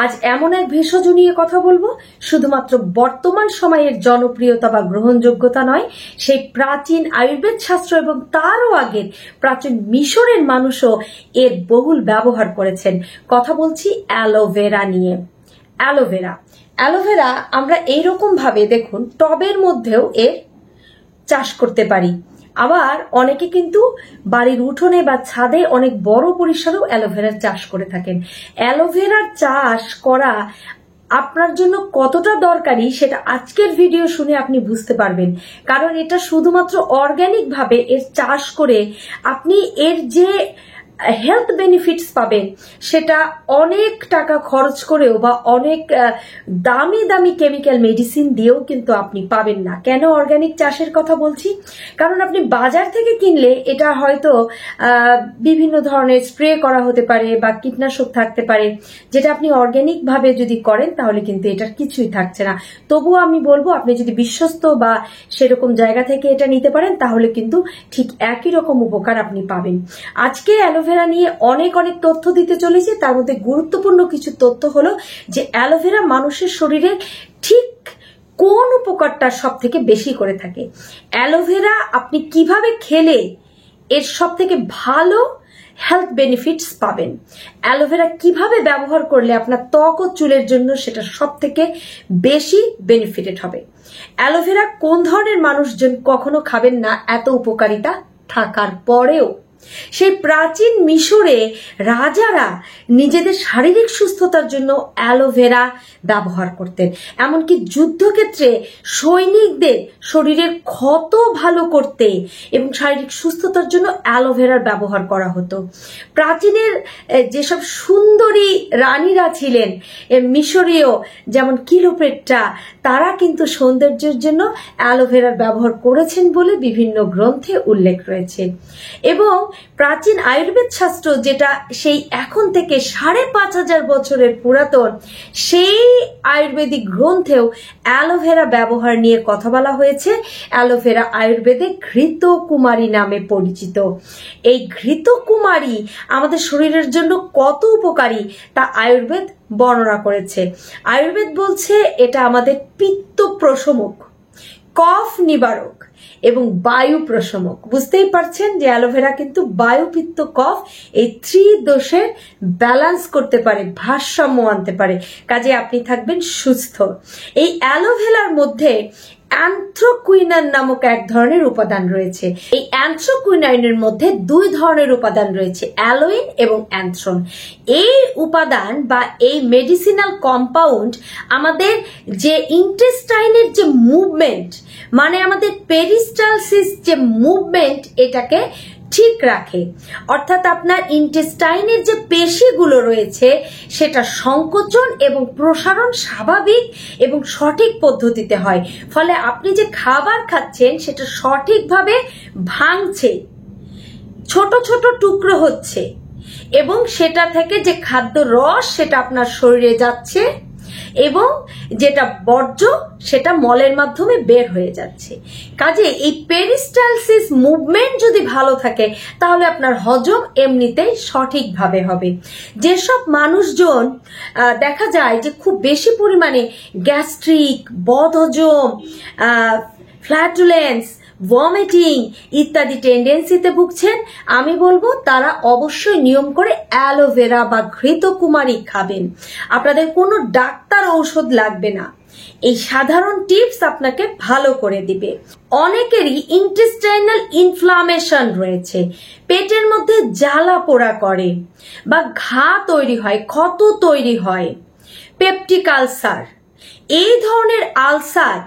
আজ এমন এক ভেষজ নিয়ে কথা বলবো শুধুমাত্র বর্তমান সময়ের জনপ্রিয়তা বা গ্রহণযোগ্যতা নয়, সেই প্রাচীন আয়ুর্বেদ শাস্ত্র এবং তারও আগের প্রাচীন মিশরের মানুষও এর বহুল ব্যবহার করেছেন। কথা বলছি অ্যালোভেরা নিয়ে। অ্যালোভেরা আমরা এইরকম ভাবে দেখুন টবের মধ্যেও এর চাষ করতে পারি। আবার অনেকে কিন্তু বাড়ির উঠোনে বা ছাদে অনেক বড় পরিসরেও অ্যালোভেরার চাষ করে থাকেন। অ্যালোভেরার চাষ করা আপনার জন্য কতটা দরকারি সেটা আজকের ভিডিও শুনে আপনি বুঝতে পারবেন। কারণ এটা শুধুমাত্র অর্গানিক ভাবে এর চাষ করে আপনি এর যে হেলথ বেনিফিটস পাবেন সেটা অনেক টাকা খরচ করেও বা অনেক দামি দামি কেমিক্যাল মেডিসিন দিয়েও কিন্তু আপনি পাবেন না। কেন অর্গানিক চাষের কথা বলছি? কারণ আপনি বাজার থেকে কিনলে এটা হয়তো বিভিন্ন ধরনের স্প্রে করা হতে পারে বা কীটনাশক থাকতে পারে, যেটা আপনি অর্গানিক ভাবে যদি করেন তাহলে কিন্তু এটার কিছুই থাকছে না। তবুও আমি বলবো আপনি যদি বিশ্বস্ত বা সেরকম জায়গা থেকে এটা নিতে পারেন তাহলে কিন্তু ঠিক একই রকম উপকার আপনি পাবেন। আজকে অ্যালোভেরা নিয়ে অনেক তথ্য দিতে চলেছি। তার মধ্যে গুরুত্বপূর্ণ কিছু তথ্য হলো যে অ্যালোভেরা মানুষের শরীরে ঠিক কোন উপকারটা সব থেকে বেশি করে থাকে, অ্যালোভেরা আপনি কিভাবে খেলে এর সব থেকে ভালো হেলথ বেনিফিটস পাবেন, অ্যালোভেরা কিভাবে ব্যবহার করলে আপনার ত্বক ও চুলের জন্য সেটা সব থেকে বেশি বেনিফিটেড হবে, অ্যালোভেরা কোন ধরনের মানুষজন কখনো খাবেন না এত উপকারিতা থাকার পরেও। সেই প্রাচীন মিশরে রাজারা নিজেদের শারীরিক সুস্থতার জন্য অ্যালোভেরা ব্যবহার করতেন। এমনকি যুদ্ধক্ষেত্রে সৈনিকদের শরীরের ক্ষত ভালো করতে এবং শারীরিক সুস্থতার জন্য অ্যালোভেরার ব্যবহার করা হতো। প্রাচীনের যেসব সুন্দরী রানীরা ছিলেন মিশরীয়, যেমন ক্লিওপেট্রা, তারা কিন্তু সৌন্দর্যের জন্য অ্যালোভেরার ব্যবহার করেছেন বলে বিভিন্ন গ্রন্থে উল্লেখ রয়েছে। এবং প্রাচীন আয়ুর্বেদ শাস্ত্র, যেটা সেই এখন থেকে ৫৫০০ বছরের পুরাতন, সেই আয়ুর্বেদিক গ্রন্থেও অ্যালোভেরা ব্যবহার নিয়ে কথা বলা হয়েছে। অ্যালোভেরা আয়ুর্বেদে ঘৃতকুমারী নামে পরিচিত। এই ঘৃতকুমারী আমাদের শরীরের জন্য কত উপকারী তা আয়ুর্বেদ বর্ণনা করেছে। আয়ুর্বেদ বলছে এটা আমাদের পিত্ত প্রশমক, কফ নিবারক এবং বায়ু প্রশমক। বুঝতেই পারছেন যে অ্যালোভেরা কিন্তু বায়ু, পিত্ত, কফ এই দোষের ব্যালেন্স করতে পারে, ভারসাম্য আনতে পারে। কাজে আপনি থাকবেন সুস্থ। এই অ্যালোভেরার মধ্যে অ্যান্থ্রোকুইনান নামক এক ধরনের উপাদান রয়েছে। এই অ্যান্থ্রোকুইনাইনের মধ্যে দুই ধরনের উপাদান রয়েছে, অ্যালোইন এবং অ্যান্থ্রন। এই উপাদান বা এই মেডিসিনাল কম্পাউন্ড আমাদের যে ইন্টেস্টাইনের যে মুভমেন্ট, মানে আমাদের পেরিস্টালসিস যে মুভমেন্ট, এটাকে ঠিক রাখে। অর্থাৎ আপনার ইন্টেস্টাইনের যে পেশিগুলো রয়েছে সেটা সংকোচন এবং প্রসারণ স্বাভাবিক এবং সঠিক পদ্ধতিতে হয়। ফলে আপনি যে খাবার খাচ্ছেন সেটা সঠিকভাবে ভাঙছে, ছোট ছোট টুকরো হচ্ছে এবং সেটা থেকে যে খাদ্য রস সেটা আপনার শরীরে যাচ্ছে এবং যেটা বর্জ্য সেটা মলের মাধ্যমে বের হয়ে যাচ্ছে। কাজে এই পেরিস্টালসিস মুভমেন্ট যদি ভালো থাকে তাহলে আপনার হজম এমনিতেই সঠিকভাবে হবে। যেসব মানুষজন দেখা যায় যে খুব বেশি পরিমাণে গ্যাস্ট্রিক, বদহজম, ফ্ল্যাটুলেন্স, ভমিটিং ইত্যাদি টেন্ডেন্সিতে ভুগছেন, আমি বলবো তারা অবশ্যই নিয়ম করে অ্যালোভেরা বা ঘৃতকুমারী খাবেন। আপনাদের কোনো ডাক্তার ঔষধ লাগবে না। এই সাধারণ টিপস আপনাকে ভালো করে দিবে। অনেকেরই ইন্টেস্টাইনাল ইনফ্লামেশন রয়েছে, পেটের মধ্যে জ্বালা পোড়া করে বা ঘা তৈরি হয়, ক্ষত তৈরি হয়, পেপটিক আলসার, এই ধরনের আলসার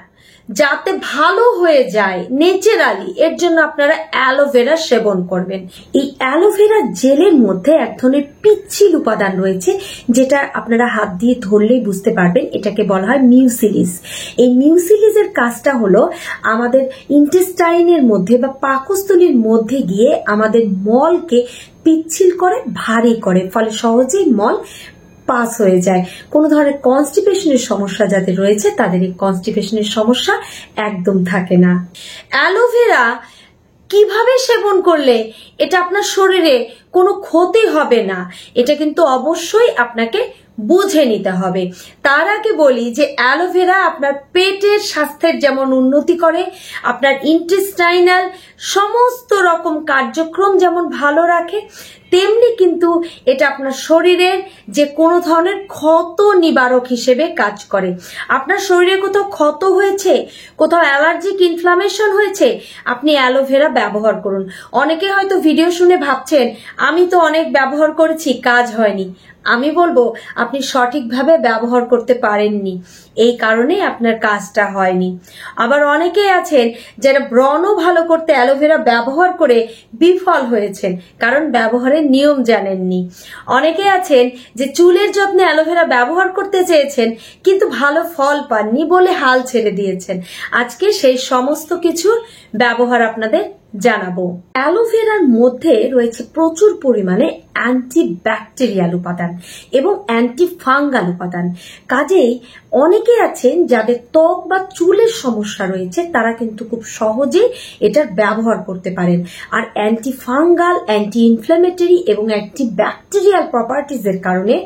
যাতে ভালো হয়ে যায় ন্যাচারালি, এর জন্য আপনারা অ্যালোভেরা সেবন করবেন। এই অ্যালোভেরা জেলের মধ্যে এক ধরনের পিচ্ছিল উপাদান রয়েছে, যেটা আপনারা হাত দিয়ে ধরলেই বুঝতে পারবেন। এটাকে বলা হয় মিউসিলিস। এই মিউসিলিসের কাজটা হলো আমাদের ইন্টেস্টাইনের মধ্যে বা পাকস্থলীর মধ্যে গিয়ে আমাদের মলকে পিচ্ছিল করে, ভারী করে, ফলে সহজেই মল পাস হয়ে যায়। কোনো ধরনের কনস্টিপেশনের সমস্যা যাদের রয়েছে তাদের এই কনস্টিপেশনের সমস্যা একদম থাকে না। অ্যালোভেরা কিভাবে সেবন করলে এটা আপনার শরীরে কোনো ক্ষতি হবে না, এটা কিন্তু অবশ্যই আপনাকে বুঝে নিতে হবে। তার আগে বলি যে অ্যালোভেরা আপনার পেটের স্বাস্থ্যের যেমন উন্নতি করে, আপনার ইন্টেস্টাইনাল সমস্ত রকম কার্যক্রম যেমন ভালো রাখে, তেমনি কিন্তু এটা আপনার শরীরের যে কোনো ধরনের ক্ষত নিবারক হিসেবে কাজ করে। আপনার শরীরে কোথাও ক্ষত হয়েছে, কোথাও অ্যালার্জিক ইনফ্লামেশন হয়েছে, আপনি অ্যালোভেরা ব্যবহার করুন। অনেকে হয়তো ভিডিও শুনে ভাবছেন আমি তো অনেক ব্যবহার করেছি, কাজ হয়নি। আমি বলবো আপনি সঠিকভাবে ব্যবহার করতে পারেননি, এই কারণে আপনার কাজটা হয়নি। আবার অনেকেই আছেন যারা ব্রণ ভালো করতে অ্যালোভেরা ব্যবহার করে বিফল হয়েছেন, কারণ ব্যবহারের নিয়ম জানেননি। অনেকে আছেন যে চুলের যত্নে অ্যালোভেরা ব্যবহার করতে চেয়েছেন কিন্তু ভালো ফল পাননি বলে হাল ছেড়ে দিয়েছেন। আজকে সেই সমস্ত কিছুর ব্যবহার আপনাদের জানাবো। অ্যালোভেরার মধ্যে রয়েছে প্রচুর পরিমাণে অ্যান্টিব্যাকটেরিয়াল উপাদান এবং অ্যান্টি ফাঙ্গাল উপাদান। কাজেই অনেকে আছেন যাদের ত্বক বা চুলের সমস্যা রয়েছে, তারা কিন্তু খুব সহজে এটার ব্যবহার করতে পারেন। আর অ্যান্টি ফাঙ্গাল, অ্যান্টি ইনফ্ল্যামেটরি এবং অ্যান্টি ব্যাকটেরিয়াল প্রপার্টিজের কারণে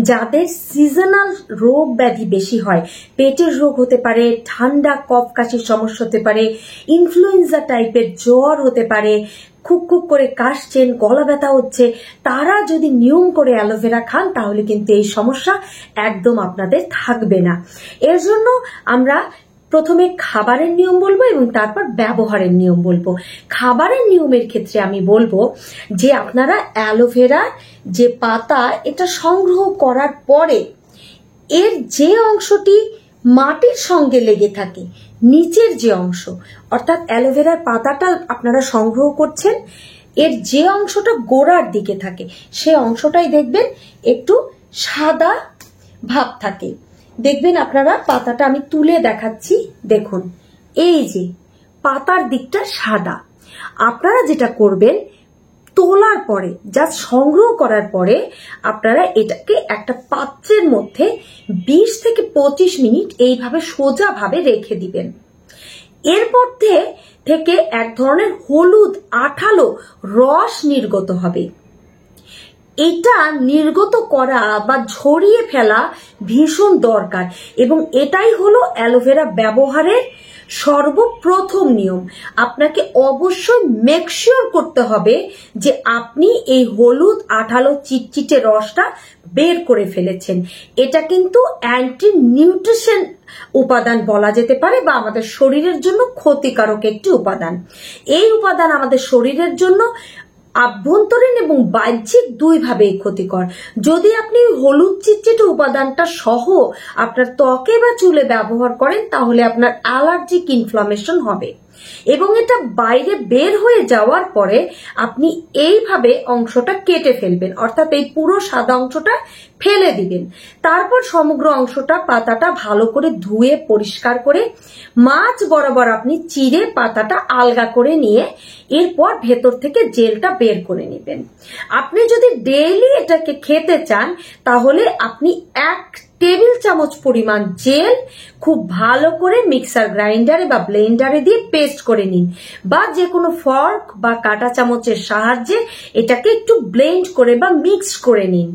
যাদের সিজনাল রোগ ব্যাধি বেশি হয়, পেটের রোগ হতে পারে, ঠান্ডা কফ কাশির সমস্যা হতে পারে, ইনফ্লুয়েঞ্জা টাইপের জ্বর হতে পারে, খুব খুব করে কাশছেন, গলা ব্যথা হচ্ছে, তারা যদি নিয়ম করে অ্যালোভেরা খান তাহলে কিন্তু এই সমস্যা একদম আপনাদের থাকবে না। এর জন্য আমরা প্রথমে খাবারের নিয়ম বলবো এবং তারপর ব্যবহারের নিয়ম বলবো। খাবারের নিয়মের ক্ষেত্রে আমি বলবো যে আপনারা অ্যালোভেরার যে পাতা, এটা সংগ্রহ করার পরে এর যে অংশটি মাটির সঙ্গে লেগে থাকে, নিচের যে অংশ, অর্থাৎ অ্যালোভেরার পাতাটা আপনারা সংগ্রহ করছেন, এর যে অংশটা গোড়ার দিকে থাকে সে অংশটাই দেখবেন একটু সাদা ভাব থাকে। দেখবেন আপনারা, পাতাটা আমি তুলে দেখাচ্ছি, দেখুন এই যে পাতার দিকটা সাদা। আপনারা যেটা করবেন, তোলার পরে, যা সংগ্রহ করার পরে আপনারা এটাকে একটা পাত্রের মধ্যে 20 থেকে 25 মিনিট এইভাবে সোজাভাবে রেখে দিবেন। এরপর থেকে এক ধরনের হলুদ আঠালো রস নির্গত হবে। এটা নির্গত করা বা ঝরিয়ে ফেলা ভীষণ দরকার এবং এটাই হলো অ্যালোভেরা ব্যবহারের সর্বপ্রথম নিয়ম। আপনাকে অবশ্যই মেক শিওর করতে হবে যে আপনি এই হলুদ আঠালো চিটচিটে রসটা বের করে ফেলেছেন। এটা কিন্তু অ্যান্টি নিউট্রিশন উপাদান বলা যেতে পারে, বা আমাদের শরীরের জন্য ক্ষতিকারক একটি উপাদান। এই উপাদান আমাদের শরীরের জন্য আভ্যন্তরীণ এবং বাহ্যিক দুইভাবেই ক্ষতিকর। যদি আপনি হলুদ চিটচিটে উপাদানটা সহ আপনার ত্বকে বা চুলে ব্যবহার করেন তাহলে আপনার অ্যালার্জিক ইনফ্লামেশন হবে এবং এটা বাইরে বের হয়ে যাওয়ার পরে আপনি এইভাবে অংশটা কেটে ফেলবেন, অর্থাৎ এই পুরো সাদা অংশটা ফেলে দিবেন। তারপর সমগ্র অংশটা, পাতাটা ভালো করে ধুয়ে পরিষ্কার করে মাছ বরাবর আপনি চিড়ে পাতাটা আলগা করে নিয়ে এরপর ভেতর থেকে জেলটা বের করে নেবেন। আপনি যদি ডেইলি এটাকে খেতে চান তাহলে আপনি 1 টেবিল চামচ পরিমাণ জেল খুব ভালো করে মিক্সার গ্রাইন্ডারে বা ব্লেন্ডারে দিয়ে পেস্ট করে নিন, বা যে কোনো ফর্ক বা কাঁটা চামচের সাহায্যে এটাকে একটু ব্লেন্ড করে বা মিক্স করে নিন।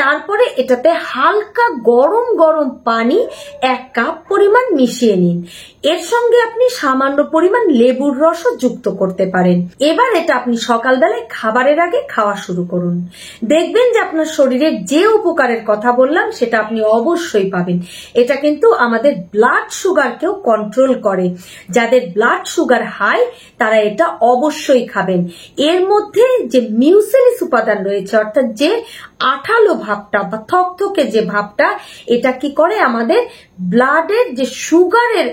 তারপরে এটাতে হালকা গরম গরম পানি 1 কাপ পরিমাণ মিশিয়ে নিন। এর সঙ্গে আপনি সামান্য পরিমাণ লেবুর রসও যুক্ত করতে পারেন। এবার এটা আপনি সকালবেলায় খাবারের আগে খাওয়া শুরু করুন। দেখবেন যে আপনার শরীরের যে উপকারের কথা বললাম সেটা আপনি অবশ্যই পাবেন। এটা কিন্তু আমাদের ব্লাড সুগারকেও কন্ট্রোল করে। যাদের ব্লাড সুগার হাই তারা এটা অবশ্যই খাবেন। এর মধ্যে যে মিউসিলিস উপাদান রয়েছে, অর্থাৎ যে আঠালো ভাবটা বা থকথকে যে ভাবটা, এটা কি করে আমাদের ব্লাডের যে সুগারের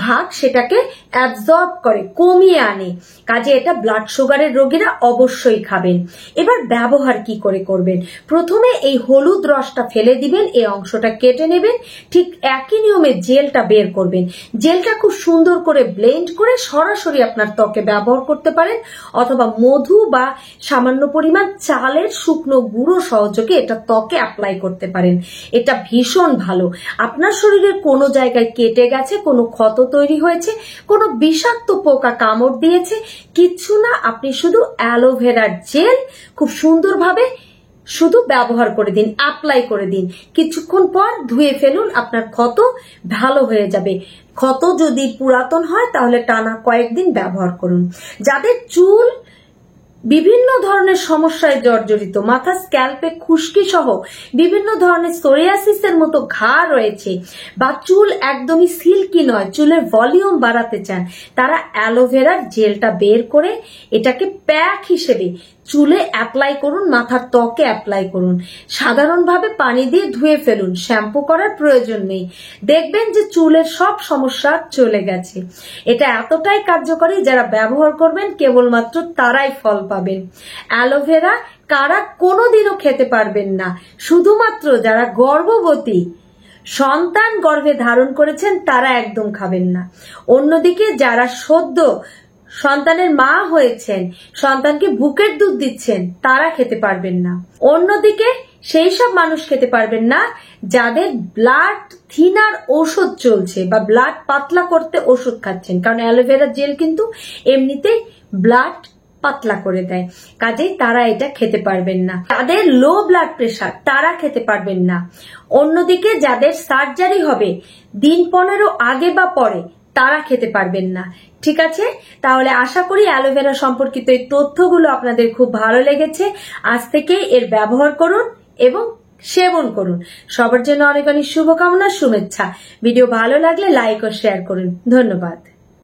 ভাগ সেটাকে অ্যাবজর্ব করে, কমিয়ে আনে। কাজে এটা ব্লাড সুগারের রোগীরা অবশ্যই খাবেন। এবার ব্যবহার কি করে করবেন? প্রথমে এই হলুদ রসটা ফেলে দিবেন, এই অংশটা কেটে নেবেন। ঠিক একই নিয়মে জেলটা বের করবেন। জেলটা খুব সুন্দর করে ব্লেন্ড করে সরাসরি আপনার ত্বকে ব্যবহার করতে পারেন, অথবা মধু বা সামান্য পরিমাণ চালের শুকনো গুঁড়ো সহযোগে এটা ত্বকে অ্যাপ্লাই করতে পারেন। এটা ভীষণ ভালো। আপনার শরীরের কোনো জায়গায় কেটে গেছে, কোনো ক্ষত তৈরি হয়েছে, কোনো বিষাক্ত পোকা কামড় দিয়েছে, কিচ্ছু না। আপনি শুধু অ্যালোভেরার জেল খুব সুন্দরভাবে শুধু ব্যবহার করে দিন, অ্যাপ্লাই করে দিন, কিছুক্ষণ পর ধুয়ে ফেলুন, আপনার ক্ষত ভালো হয়ে যাবে। ক্ষত যদি পুরাতন হয় তাহলে টানা কয়েকদিন ব্যবহার করুন। যাদের চুল বিভিন্ন ধরনের সমস্যায় জর্জরিত, মাথা স্ক্যাল্পে খুশকি সহ বিভিন্ন ধরনের সোরিয়াসিসের মতো ঘা রয়েছে, বা চুল একদমই সিল্কি নয়, চুলের ভলিউম বাড়াতে চান, তারা অ্যালোভেরার জেলটা বের করে এটাকে প্যাক হিসেবে চুলে অ্যাপ্লাই করুন, মাথার ত্বকে অ্যাপ্লাই করুন। সাধারণভাবে পানি দিয়ে ধুয়ে ফেলুন, শ্যাম্পু করার প্রয়োজন নেই। দেখবেন যে চুলের সব সমস্যা চলে গেছে। এটা এতটাই কার্যকরী, যারা ব্যবহার করবেন কেবলমাত্র তারাই ফল পাবেন। অ্যালোভেরা কারা কোনোদিনও খেতে পারবেন না, শুধুমাত্র যারা গর্ভবতী, সন্তান গর্ভে ধারণ করেছেন তারা একদম খাবেন না। অন্যদিকে যারা সদ্য সন্তানের মা হয়েছেন, সন্তানকে বুকের দুধ দিচ্ছেন, তারা খেতে পারবেন না। অন্যদিকে সেই সব মানুষ খেতে পারবেন না যাদের ব্লাড থিনার ওষুধ চলছে বা ব্লাড পাতলা করতে ওষুধ খাচ্ছেন, কারণ অ্যালোভেরা জেল কিন্তু এমনিতেই ব্লাড পাতলা করে দেয়, কাজেই তারা এটা খেতে পারবেন না। যাদের লো ব্লাড প্রেশার তারা খেতে পারবেন না। অন্যদিকে যাদের সার্জারি হবে দিন 15 আগে বা পরে, তারা খেতে পারবেন না। ঠিক আছে, তাহলে আশা করি অ্যালোভেরা সম্পর্কিত এই তথ্যগুলো আপনাদের খুব ভালো লেগেছে। আজ থেকে এর ব্যবহার করুন এবং সেবন করুন। সবার জন্য অনেক অনেক শুভকামনা, শুভেচ্ছা। ভিডিও ভালো লাগলে লাইক ও শেয়ার করুন। ধন্যবাদ।